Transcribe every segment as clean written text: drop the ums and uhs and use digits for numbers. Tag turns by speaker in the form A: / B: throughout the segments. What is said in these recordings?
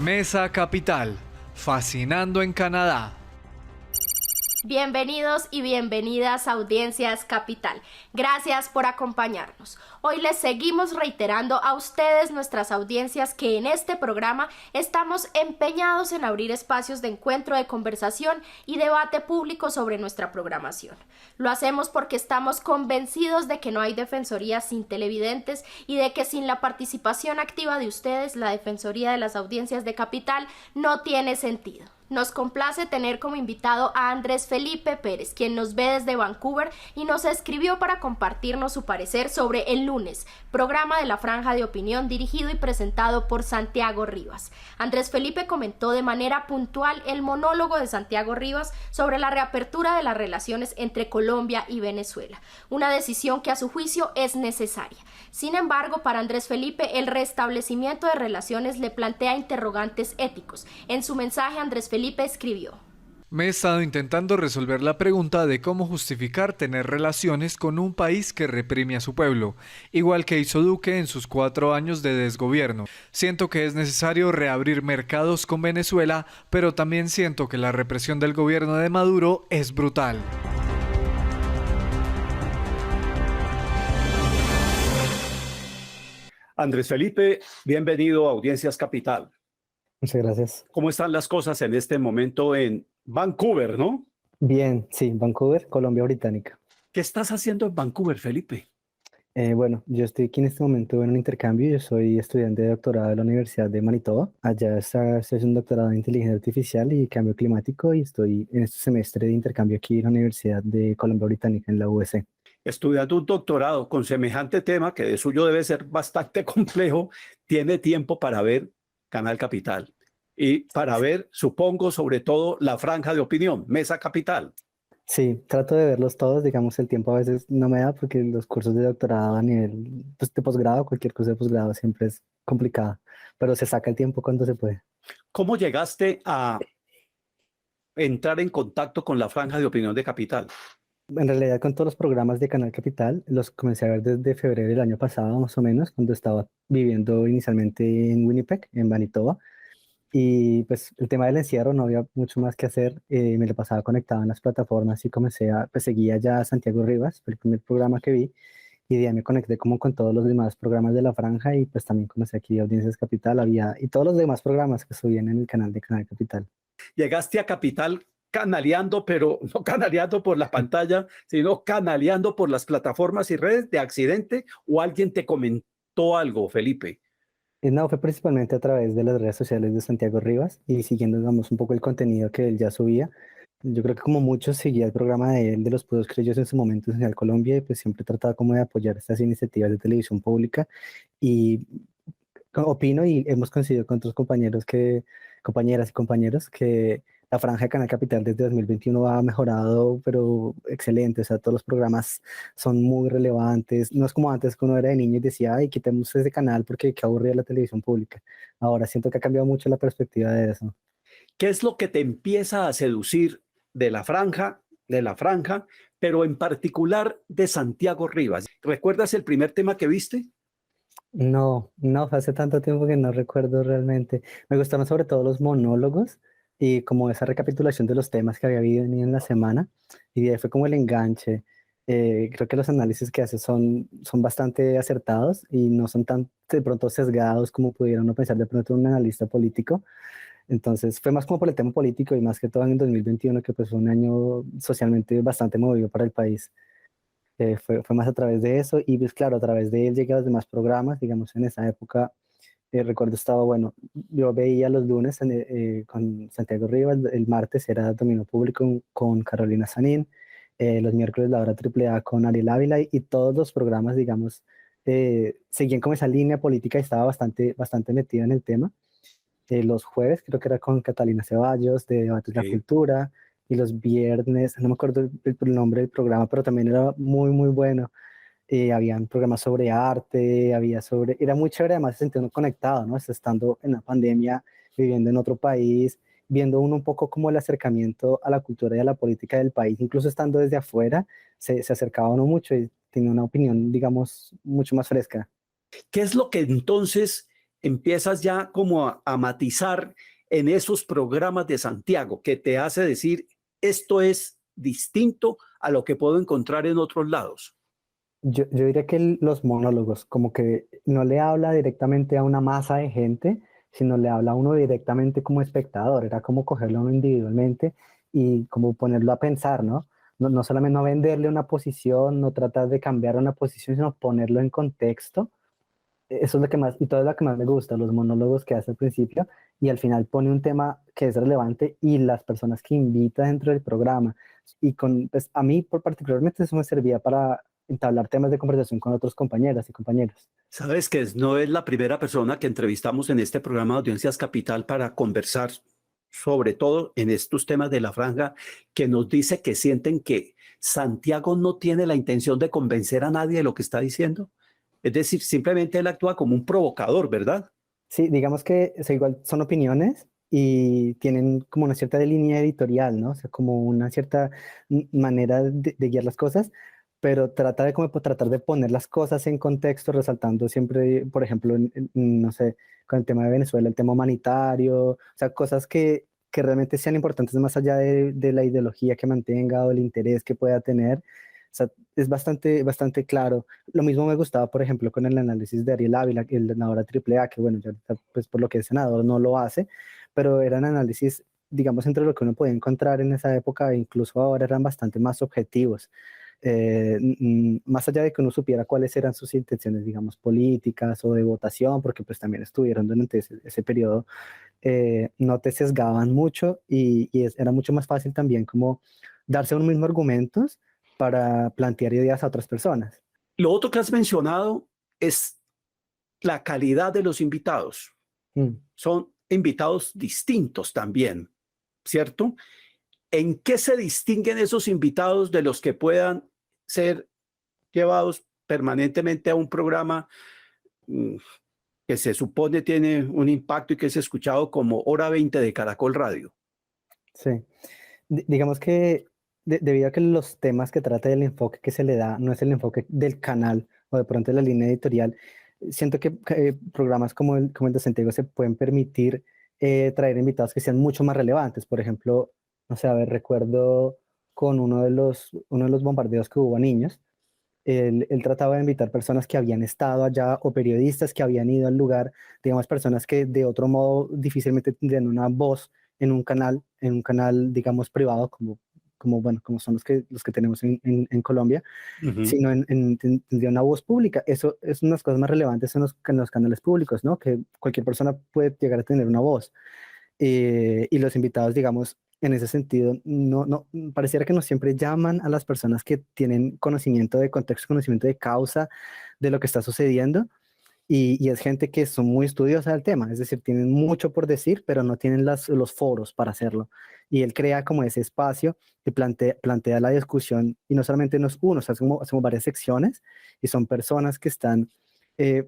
A: Mesa Capital, fascinando en Canadá.
B: Bienvenidos y bienvenidas a Audiencias Capital. Gracias por acompañarnos. Hoy les seguimos reiterando a ustedes, nuestras audiencias, que en este programa estamos empeñados en abrir espacios de encuentro, de conversación y debate público sobre nuestra programación. Lo hacemos porque estamos convencidos de que no hay defensoría sin televidentes y de que sin la participación activa de ustedes, la defensoría de las audiencias de Capital no tiene sentido. Nos complace tener como invitado a Andrés Felipe Pérez, quien nos ve desde Vancouver y nos escribió para compartirnos su parecer sobre El Lunes, programa de La Franja de Opinión dirigido y presentado por Santiago Rivas. Andrés Felipe comentó de manera puntual el monólogo de Santiago Rivas sobre la reapertura de las relaciones entre Colombia y Venezuela, una decisión que a su juicio es necesaria. Sin embargo, para Andrés Felipe, el restablecimiento de relaciones le plantea interrogantes éticos. En su mensaje, Andrés Felipe escribió:
A: Me he estado intentando resolver la pregunta de cómo justificar tener relaciones con un país que reprime a su pueblo, igual que hizo Duque en sus 4 años de desgobierno. Siento que es necesario reabrir mercados con Venezuela, pero también siento que la represión del gobierno de Maduro es brutal.
C: Andrés Felipe, bienvenido a Audiencias Capital.
D: Muchas gracias.
C: ¿Cómo están las cosas en este momento en Vancouver, no?
D: Bien, sí, Vancouver, Colombia Británica.
C: ¿Qué estás haciendo en Vancouver, Felipe?
D: Bueno, yo estoy aquí en este momento en un intercambio. Yo soy estudiante de doctorado de la Universidad de Manitoba. Allá es un doctorado en inteligencia artificial y cambio climático y estoy en este semestre de intercambio aquí en la Universidad de Colombia Británica en la UC.
C: Estudiando un doctorado con semejante tema, que de suyo debe ser bastante complejo, tiene tiempo para ver Canal Capital y para ver, supongo, sobre todo La Franja de Opinión, Mesa Capital.
D: Sí, trato de verlos todos. Digamos, el tiempo a veces no me da porque los cursos de doctorado a nivel pues, de posgrado, cualquier cosa de posgrado siempre es complicada, pero se saca el tiempo cuando se puede.
C: ¿Cómo llegaste a entrar en contacto con La Franja de Opinión de Capital?
D: En realidad, con todos los programas de Canal Capital, los comencé a ver desde febrero del año pasado, más o menos, cuando estaba viviendo inicialmente en Winnipeg, en Manitoba. Y pues el tema del encierro no había mucho más que hacer. Me lo pasaba conectado en las plataformas y pues seguía ya a Santiago Rivas, fue el primer programa que vi. Y de ahí me conecté como con todos los demás programas de La Franja y pues también conocí aquí Audiencias Capital, y todos los demás programas que subían en el canal de Canal Capital.
C: Llegaste a Capital canaleando, pero no canaleando por la pantalla, sino canaleando por las plataformas y redes de accidente, o alguien te comentó algo, Felipe.
D: No, fue principalmente a través de las redes sociales de Santiago Rivas y siguiendo, digamos, un poco el contenido que él ya subía. Yo creo que como muchos seguía el programa de él, de los Pudos Criollos en su momento en Señal Colombia, y pues siempre trataba como de apoyar estas iniciativas de televisión pública. Y opino y hemos coincidido con otros compañeras y compañeros que la franja de Canal Capital desde 2021 ha mejorado, pero excelente. O sea, todos los programas son muy relevantes. No es como antes que uno era de niño y decía, ay, quitemos ese canal porque qué aburrida la televisión pública. Ahora siento que ha cambiado mucho la perspectiva de eso.
C: ¿Qué es lo que te empieza a seducir de la franja, pero en particular de Santiago Rivas? ¿Recuerdas el primer tema que viste?
D: No, no, fue hace tanto tiempo que no recuerdo realmente. Me gustaron sobre todo los monólogos y como esa recapitulación de los temas que había habido en la semana. Y de ahí fue como el enganche. Creo que los análisis que hace son bastante acertados y no son tan de pronto sesgados como pudiera uno pensar de pronto un analista político. Entonces fue más como por el tema político y más que todo en el 2021, que pues fue un año socialmente bastante movido para el país. Fue más a través de eso y pues claro, a través de él llegué a los demás programas. Digamos, en esa época recuerdo estaba, bueno, yo veía los lunes con Santiago Rivas, el martes era Dominio Público con Carolina Sanín, los miércoles la hora triple A con Ariel Ávila y todos los programas, digamos, seguían como esa línea política y estaba bastante metida en el tema. Los jueves creo que era con Catalina Ceballos de Debates de la
C: Sí.
D: Cultura, y los viernes, no me acuerdo el nombre del programa, pero también era muy, muy bueno. Habían programas sobre arte, era muy chévere, además se sentía uno conectado, ¿no? Estando en la pandemia, viviendo en otro país, viendo uno un poco como el acercamiento a la cultura y a la política del país, incluso estando desde afuera, se acercaba uno mucho y tenía una opinión, digamos, mucho más fresca.
C: ¿Qué es lo que entonces empiezas ya como a matizar en esos programas de Santiago que te hace decir, esto es distinto a lo que puedo encontrar en otros lados?
D: Yo diría que los monólogos, como que no le habla directamente a una masa de gente, sino le habla a uno directamente como espectador. Era como cogerlo a uno individualmente y como ponerlo a pensar, ¿no? No solamente no venderle una posición, no tratar de cambiar una posición, sino ponerlo en contexto. Eso es lo que más, y todo es lo que más me gusta, los monólogos que hace al principio y al final pone un tema que es relevante y las personas que invita dentro del programa. Y pues, a mí particularmente eso me servía para entablar temas de conversación con otros compañeras y compañeros.
C: Sabes que no es la primera persona que entrevistamos en este programa de Audiencias Capital para conversar, sobre todo en estos temas de la franja, que nos dice que sienten que Santiago no tiene la intención de convencer a nadie de lo que está diciendo. Es decir, simplemente él actúa como un provocador, ¿verdad?
D: Sí, digamos que igual son opiniones y tienen como una cierta línea editorial, ¿no? O sea, como una cierta manera de guiar las cosas, pero trata de como tratar de poner las cosas en contexto, resaltando siempre, por ejemplo, no sé, con el tema de Venezuela, el tema humanitario, o sea, cosas que realmente sean importantes más allá de la ideología que mantenga o el interés que pueda tener. O sea, es bastante claro. Lo mismo me gustaba, por ejemplo, con el análisis de Ariel Ávila, el senador AAA, que bueno, ya ahorita, pues por lo que es senador no lo hace, pero eran análisis, digamos, entre lo que uno podía encontrar en esa época e incluso ahora eran bastante más objetivos. Más allá de que uno supiera cuáles eran sus intenciones, digamos, políticas o de votación, porque pues también estuvieron durante ese periodo, no te sesgaban mucho y era mucho más fácil también como darse unos mismos argumentos para plantear ideas a otras personas.
C: Lo otro que has mencionado es la calidad de los invitados.
D: Mm.
C: Son invitados distintos también, ¿cierto? ¿En qué se distinguen esos invitados de los que puedan ser llevados permanentemente a un programa mm, que se supone tiene un impacto y que es escuchado como Hora 20 de Caracol Radio?
D: Sí. Digamos que debido a que los temas que trata del enfoque que se le da no es el enfoque del canal o de pronto de la línea editorial, siento que programas como el de Santiago se pueden permitir traer invitados que sean mucho más relevantes. Por ejemplo, no sé, a ver, recuerdo con uno de los bombardeos que hubo a niños, él trataba de invitar personas que habían estado allá o periodistas que habían ido al lugar, digamos, personas que de otro modo difícilmente tendrían una voz en un canal, digamos, privado, bueno, como son los que tenemos en Colombia,
C: Ujú.
D: sino tendría una voz pública. Eso es una de las cosas más relevantes en los canales públicos, ¿no? Que cualquier persona puede llegar a tener una voz. Y los invitados, digamos, en ese sentido, pareciera que no siempre llaman a las personas que tienen conocimiento de contexto, conocimiento de causa de lo que está sucediendo, y es gente que son muy estudiosa del tema, es decir, tienen mucho por decir, pero no tienen los foros para hacerlo. Y él crea como ese espacio y plantea la discusión, y no solamente nos uno, o sea, hacemos varias secciones, y son personas que están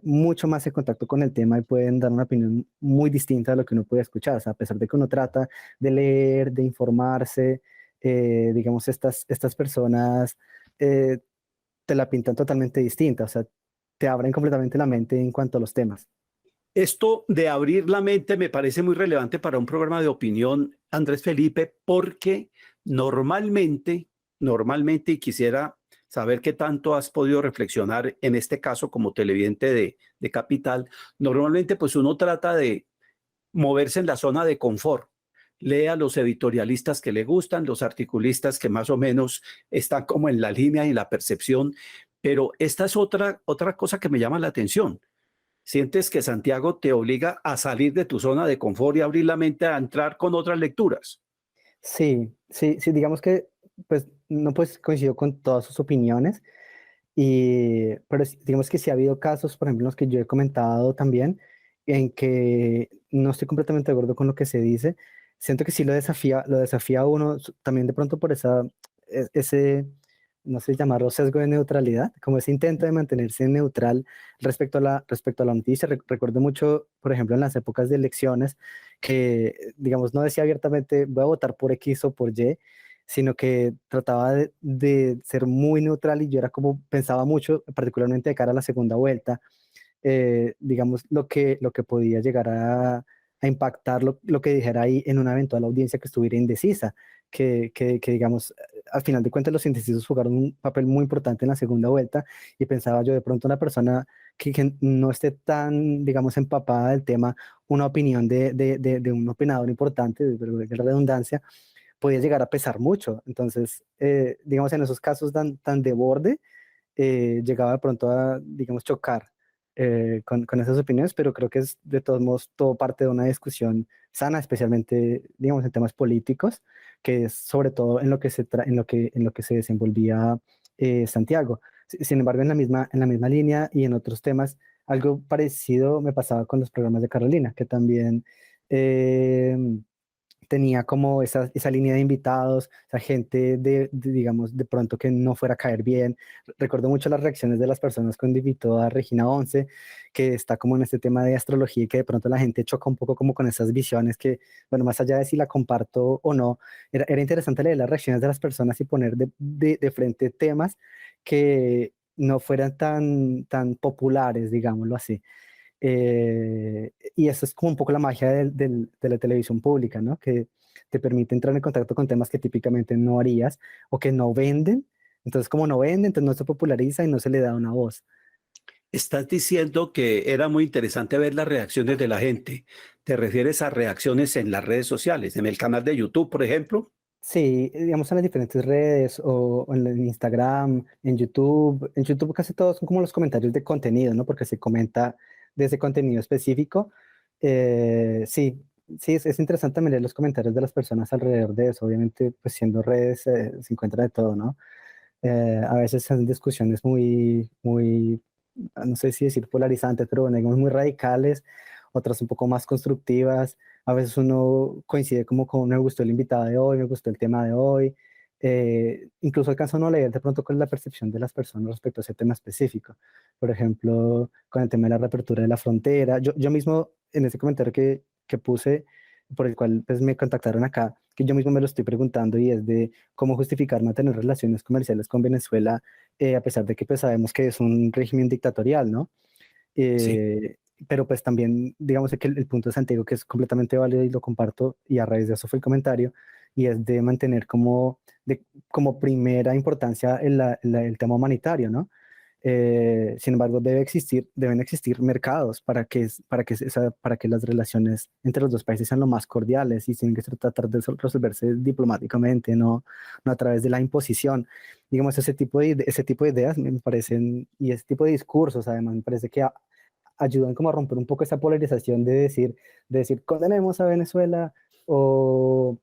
D: mucho más en contacto con el tema y pueden dar una opinión muy distinta a lo que uno puede escuchar. O sea, a pesar de que uno trata de leer, de informarse, digamos, estas personas eh, te la pintan totalmente distinta, o sea, te abren completamente la mente en cuanto a los temas.
C: Esto de abrir la mente me parece muy relevante para un programa de opinión, Andrés Felipe, porque normalmente, y quisiera saber qué tanto has podido reflexionar en este caso como televidente de Capital, normalmente pues uno trata de moverse en la zona de confort. Lea los editorialistas que le gustan, los articulistas que más o menos están como en la línea y la percepción, pero esta es otra cosa que me llama la atención. ¿Sientes que Santiago te obliga a salir de tu zona de confort y abrir la mente a entrar con otras lecturas?
D: Sí, digamos que, pues, no pues coincido con todas sus opiniones, pero digamos que sí ha habido casos, por ejemplo, los que yo he comentado también, en que no estoy completamente de acuerdo con lo que se dice. Siento que sí lo desafía a uno, también de pronto por ese, no sé llamarlo sesgo de neutralidad, como ese intento de mantenerse neutral respecto a la noticia. Recuerdo mucho, por ejemplo, en las épocas de elecciones, que, digamos, no decía abiertamente voy a votar por X o por Y, sino que trataba de ser muy neutral y yo era como pensaba mucho, particularmente de cara a la segunda vuelta, digamos, lo que podía llegar a impactar lo que dijera ahí en una eventual audiencia que estuviera indecisa, que digamos, al final de cuentas los indecisos jugaron un papel muy importante en la segunda vuelta y pensaba yo de pronto una persona que no esté tan, digamos, empapada del tema, una opinión de un opinador importante, de la redundancia, podía llegar a pesar mucho. Entonces, digamos, en esos casos tan de borde, llegaba de pronto a, digamos, chocar con esas opiniones, pero creo que es de todos modos todo parte de una discusión sana, especialmente, digamos, en temas políticos, que es sobre todo en lo que en lo que se desenvolvía Santiago. Sin embargo, en la misma línea y en otros temas, algo parecido me pasaba con los programas de Carolina, que también eh, tenía como esa línea de invitados, esa gente digamos, de pronto que no fuera a caer bien. Recuerdo mucho las reacciones de las personas cuando invitó a Regina Once, que está como en este tema de astrología y que de pronto la gente choca un poco como con esas visiones que, bueno, más allá de si la comparto o no, era interesante leer las reacciones de las personas y poner de frente temas que no fueran tan populares, digámoslo así. Y eso es como un poco la magia de la televisión pública, ¿no? Que te permite entrar en contacto con temas que típicamente no harías o que no venden. Entonces, como no venden, entonces no se populariza y no se le da una voz.
C: Estás diciendo que era muy interesante ver las reacciones de la gente. ¿Te refieres a reacciones en las redes sociales, en el canal de YouTube, por ejemplo?
D: Sí, digamos en las diferentes redes o en Instagram, en YouTube. En YouTube casi todos son como los comentarios de contenido, ¿no? Porque se comenta de ese contenido específico. Sí, sí, es interesante también leer los comentarios de las personas alrededor de eso. Obviamente, pues siendo redes se encuentra de todo, ¿no? A veces son discusiones muy, no sé si decir polarizantes, pero bueno, digamos muy radicales, otras un poco más constructivas. A veces uno coincide como con, me gustó el invitado de hoy, me gustó el tema de hoy. Incluso alcanza uno a leer de pronto con la percepción de las personas respecto a ese tema específico. Por ejemplo, con el tema de la reapertura de la frontera. Yo mismo, en ese comentario que puse, por el cual pues, me contactaron acá, que yo mismo me lo estoy preguntando y es de cómo justificar mantener relaciones comerciales con Venezuela, a pesar de que pues sabemos que es un régimen dictatorial, ¿no?
C: Sí.
D: Eh, pero pues también, digamos que el punto de Santiago, que es completamente válido y lo comparto, y a raíz de eso fue el comentario, y es de mantener como primera importancia el tema humanitario, ¿no? Sin embargo, deben existir mercados para que las relaciones entre los dos países sean lo más cordiales y tienen que tratar de resolverse diplomáticamente, no a través de la imposición. Digamos, ese tipo de ideas me parecen, y ese tipo de discursos, además, me parece que ayudan como a romper un poco esa polarización de decir, condenemos a Venezuela o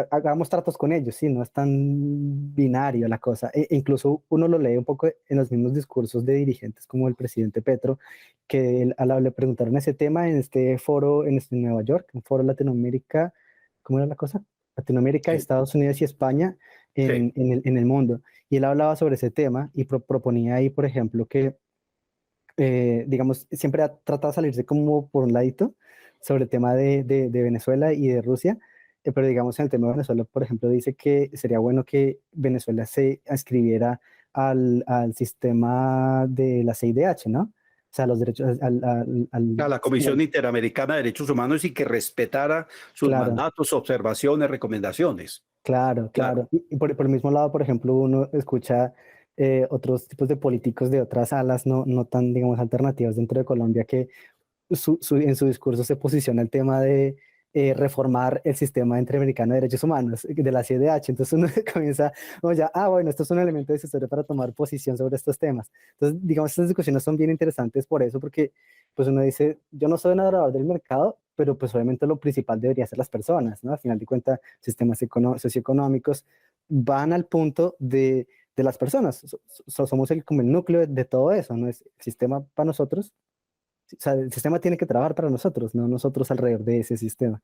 D: hagamos tratos con ellos, sí, no es tan binario la cosa. Incluso uno lo lee un poco en los mismos discursos de dirigentes como el presidente Petro, que le preguntaron ese tema en este foro en Nueva York, un foro Latinoamérica, ¿cómo era la cosa? Latinoamérica,
C: Sí,
D: Estados Unidos y España
C: sí.
D: en el mundo. Y él hablaba sobre ese tema y proponía ahí, por ejemplo, que digamos, siempre ha tratado de salirse como por un ladito sobre el tema de Venezuela y de Rusia, pero digamos en el tema de Venezuela, por ejemplo, dice que sería bueno que Venezuela se inscribiera al sistema de la CIDH, ¿no? O sea, los derechos,
C: A la Comisión Interamericana de Derechos Humanos y que respetara sus
D: claro,
C: mandatos, observaciones, recomendaciones.
D: claro,
C: Claro.
D: claro. Y por el mismo lado, por ejemplo, uno escucha otros tipos de políticos de otras alas, no tan, digamos, alternativas dentro de Colombia, que en su discurso se posiciona el tema de reformar el sistema interamericano de derechos humanos, de la CIDH. Entonces uno comienza, como ya, bueno, esto es un elemento decisorio para tomar posición sobre estos temas. Entonces, digamos, estas discusiones son bien interesantes por eso, porque pues uno dice, yo no soy un adorador del mercado, pero pues obviamente lo principal debería ser las personas, ¿no? Al final de cuentas, sistemas socioeconómicos van al punto de las personas. Somos como el núcleo de todo eso, ¿no? Es el sistema para nosotros, o sea, el sistema tiene que trabajar para nosotros, no nosotros alrededor de ese sistema.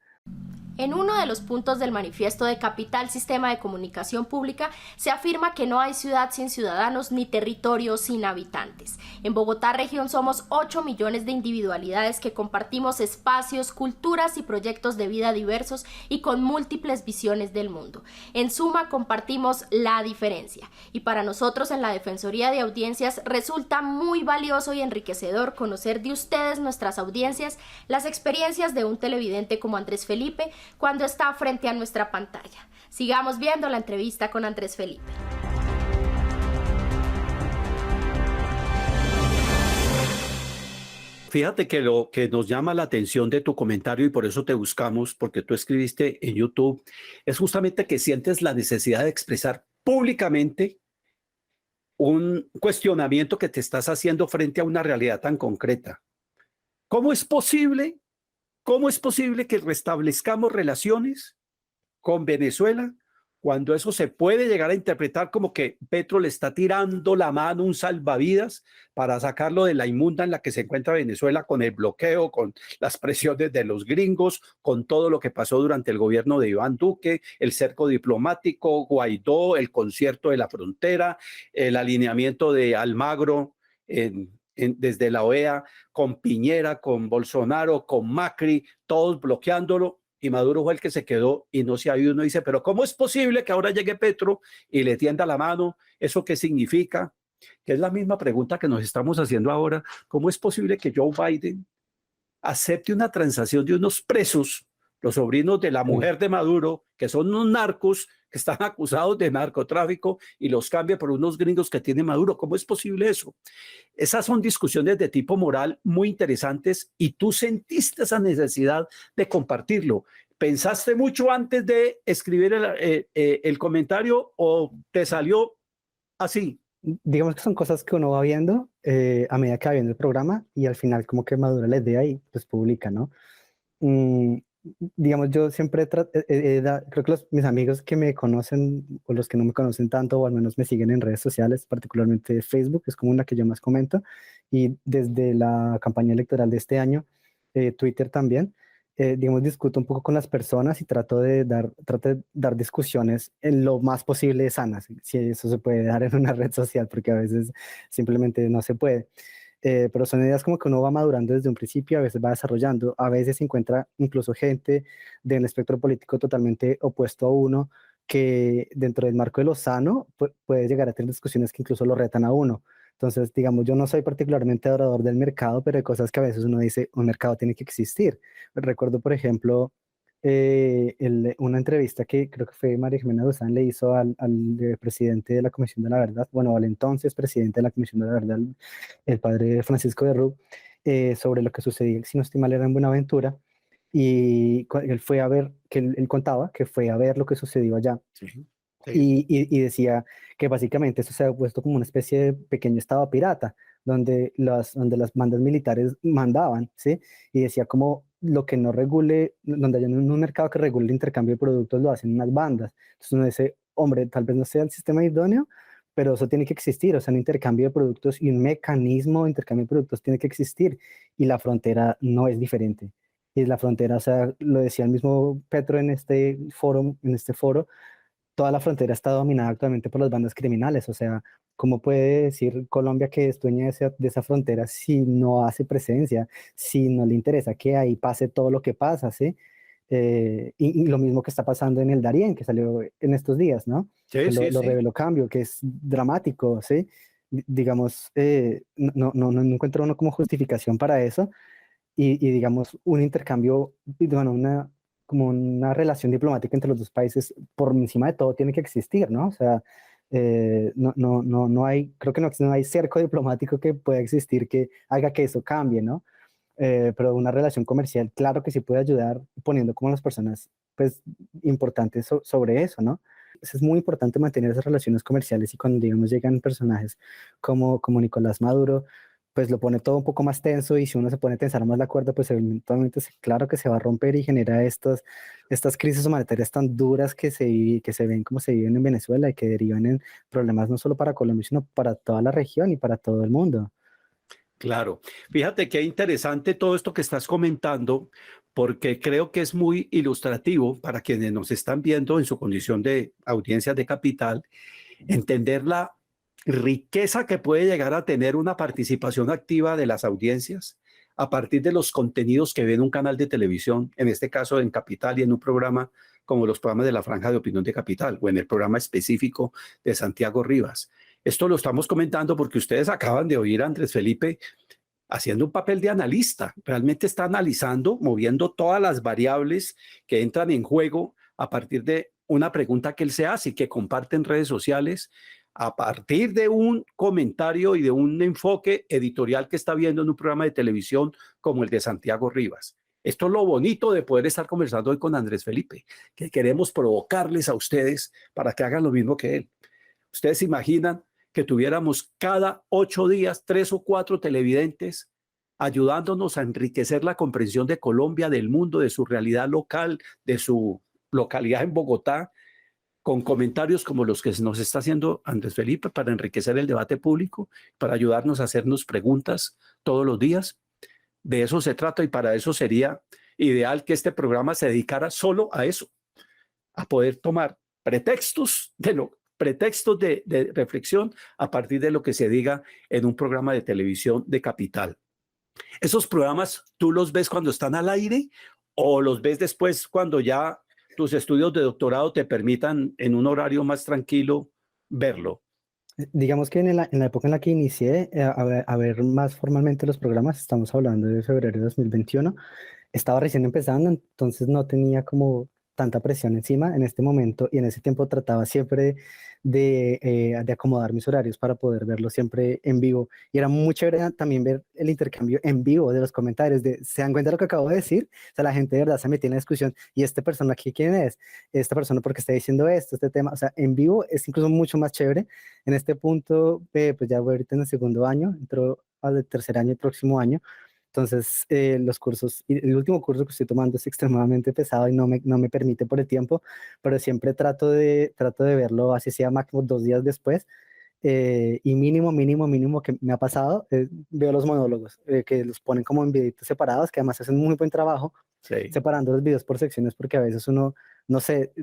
B: En uno de los puntos del manifiesto de Capital Sistema de Comunicación Pública se afirma que no hay ciudad sin ciudadanos ni territorio sin habitantes. En Bogotá región somos 8 millones de individualidades que compartimos espacios, culturas y proyectos de vida diversos y con múltiples visiones del mundo. En suma, compartimos la diferencia. Y para nosotros en la Defensoría de Audiencias resulta muy valioso y enriquecedor conocer de ustedes, nuestras audiencias, las experiencias de un televidente como Andrés Felipe, cuando está frente a nuestra pantalla. Sigamos viendo la entrevista con Andrés Felipe.
C: Fíjate que lo que nos llama la atención de tu comentario, y por eso te buscamos, porque tú escribiste en YouTube, es justamente que sientes la necesidad de expresar públicamente un cuestionamiento que te estás haciendo frente a una realidad tan concreta. ¿Cómo es posible? ¿Cómo es posible que restablezcamos relaciones con Venezuela cuando eso se puede llegar a interpretar como que Petro le está tirando la mano, un salvavidas, para sacarlo de la inmunda en la que se encuentra Venezuela, con el bloqueo, con las presiones de los gringos, con todo lo que pasó durante el gobierno de Iván Duque, el cerco diplomático, Guaidó, el concierto de la frontera, el alineamiento de Almagro desde la OEA, con Piñera, con Bolsonaro, con Macri, todos bloqueándolo, y Maduro fue el que se quedó y no se ha ido. Uno dice, pero ¿cómo es posible que ahora llegue Petro y le tienda la mano? ¿Eso qué significa? Que es la misma pregunta que nos estamos haciendo ahora. ¿Cómo es posible que Joe Biden acepte una transacción de unos presos, los sobrinos de la mujer de Maduro, que son unos narcos que están acusados de narcotráfico, y los cambia por unos gringos que tiene Maduro? ¿Cómo es posible eso? Esas son discusiones de tipo moral muy interesantes, y tú sentiste esa necesidad de compartirlo. ¿Pensaste mucho antes de escribir el comentario o te salió así?
D: Digamos que son cosas que uno va viendo a medida que va viendo el programa, y al final como que madura la idea y pues publica, ¿no? Mm, digamos, yo siempre creo que mis amigos que me conocen o los que no me conocen tanto, o al menos me siguen en redes sociales, particularmente Facebook, es como una que yo más comento, y desde la campaña electoral de este año, Twitter también, digamos, discuto un poco con las personas y trato de dar discusiones en lo más posible sanas, si eso se puede dar en una red social, porque a veces simplemente no se puede. Pero son ideas como que uno va madurando desde un principio, a veces va desarrollando, a veces se encuentra incluso gente del espectro político totalmente opuesto a uno, que dentro del marco de lo sano puede llegar a tener discusiones que incluso lo retan a uno. Entonces, digamos, yo no soy particularmente adorador del mercado, pero hay cosas que a veces uno dice, un mercado tiene que existir. Recuerdo, por ejemplo, una entrevista que creo que fue María Jimena Duzán le hizo al presidente de la Comisión de la Verdad, bueno, al entonces presidente de la Comisión de la Verdad, el padre Francisco de Rú, sobre lo que sucedía, si no estoy mal, era en Buenaventura, y él fue a ver, que él contaba que fue a ver lo que sucedió allá.
C: Sí, sí.
D: Y decía que básicamente esto se ha puesto como una especie de pequeño estado pirata, donde las bandas militares mandaban, ¿sí? Y decía como lo que no regule, donde haya un mercado que regule el intercambio de productos, lo hacen unas bandas. Entonces uno dice, hombre, tal vez no sea el sistema idóneo, pero eso tiene que existir, o sea, un intercambio de productos y un mecanismo de intercambio de productos tiene que existir, y la frontera no es diferente. Y la frontera, o sea, lo decía el mismo Petro en este foro, toda la frontera está dominada actualmente por las bandas criminales. O sea, ¿cómo puede decir Colombia que es dueña de esa frontera si no hace presencia, si no le interesa que ahí pase todo lo que pasa, ¿sí? Y lo mismo que está pasando en el Darién, que salió en estos días, ¿no?
C: Sí,
D: Que
C: sí,
D: lo
C: sí.
D: reveló Cambio, que es dramático, ¿sí? Digamos, no encuentro uno como justificación para eso, y digamos, un intercambio, bueno, como una relación diplomática entre los dos países, por encima de todo, tiene que existir, ¿no? O sea, no hay, creo que no hay cerco diplomático que pueda existir que haga que eso cambie, ¿no? Pero una relación comercial, claro que sí puede ayudar, poniendo como las personas, pues, importantes sobre eso, ¿no? Es muy importante mantener esas relaciones comerciales, y cuando, digamos, llegan personajes como Nicolás Maduro, pues lo pone todo un poco más tenso, y si uno se pone a tensar más la cuerda, pues eventualmente claro que se va a romper y genera estas crisis humanitarias tan duras que se ven como se viven en Venezuela, y que derivan en problemas no solo para Colombia, sino para toda la región y para todo el mundo.
C: Claro. Fíjate qué interesante todo esto que estás comentando, porque creo que es muy ilustrativo para quienes nos están viendo en su condición de audiencias de capital, entender la riqueza que puede llegar a tener una participación activa de las audiencias a partir de los contenidos que ven en un canal de televisión, en este caso en Capital y en un programa como los programas de la Franja de Opinión de Capital o en el programa específico de Santiago Rivas. Esto lo estamos comentando porque ustedes acaban de oír a Andrés Felipe haciendo un papel de analista. Realmente está analizando, moviendo todas las variables que entran en juego a partir de una pregunta que él se hace y que comparte en redes sociales a partir de un comentario y de un enfoque editorial que está viendo en un programa de televisión como el de Santiago Rivas. Esto es lo bonito de poder estar conversando hoy con Andrés Felipe, que queremos provocarles a ustedes para que hagan lo mismo que él. Ustedes se imaginan que tuviéramos cada 8 días 3 o 4 televidentes ayudándonos a enriquecer la comprensión de Colombia, del mundo, de su realidad local, de su localidad en Bogotá, con comentarios como los que nos está haciendo Andrés Felipe para enriquecer el debate público, para ayudarnos a hacernos preguntas todos los días. De eso se trata y para eso sería ideal que este programa se dedicara solo a eso, a poder tomar pretextos de reflexión a partir de lo que se diga en un programa de televisión de Capital. ¿Esos programas tú los ves cuando están al aire o los ves después cuando ya tus estudios de doctorado te permitan en un horario más tranquilo verlo?
D: Digamos que en la época en la que inicié a ver más formalmente los programas, estamos hablando de febrero de 2021, estaba recién empezando, entonces no tenía como tanta presión encima en este momento y en ese tiempo trataba siempre de acomodar mis horarios para poder verlo siempre en vivo. Y era muy chévere también ver el intercambio en vivo de los comentarios, ¿se dan cuenta de lo que acabo de decir? O sea, la gente de verdad se metía en la discusión y esta persona aquí, ¿quién es? Esta persona, ¿por qué está diciendo esto? Este tema, o sea, en vivo es incluso mucho más chévere. En este punto, pues ya voy ahorita en el segundo año, entro al tercer año el próximo año. Entonces, los cursos, y el último curso que estoy tomando es extremadamente pesado y no me permite por el tiempo, pero siempre trato de verlo, así sea máximo 2 días después. Y mínimo que me ha pasado, veo los monólogos, que los ponen como en videitos separados, que además hacen un muy buen trabajo,
C: Sí,
D: separando los videos por secciones, porque a veces uno, no sé,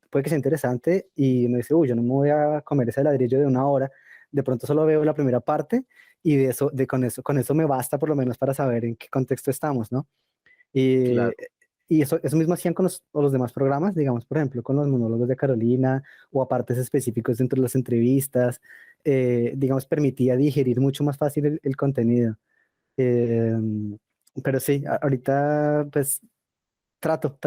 D: puede que sea interesante y uno dice, uy, yo no me voy a comer ese ladrillo de 1 hora, de pronto solo veo la primera parte y con eso me basta por lo menos para saber en qué contexto estamos, ¿no? Y,
C: claro.
D: y eso mismo hacían con los demás programas, digamos, por ejemplo, con los monólogos de Carolina o apartes específicos dentro de las entrevistas, digamos, permitía digerir mucho más fácil el contenido. Eh, pero sí, ahorita pues trato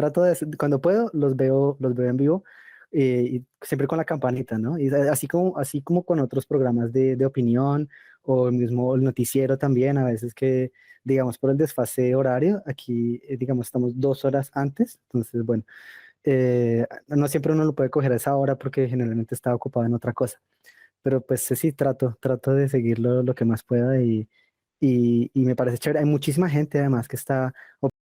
D: cuando puedo, los veo en vivo, y siempre con la campanita, ¿no? Y así como con otros programas de opinión o el mismo el noticiero también, a veces que, digamos, por el desfase horario, aquí, digamos, estamos 2 horas antes, entonces, bueno, no siempre uno lo puede coger a esa hora porque generalmente está ocupado en otra cosa, pero pues sí, trato de seguirlo lo que más pueda y me parece chévere. Hay muchísima gente además que está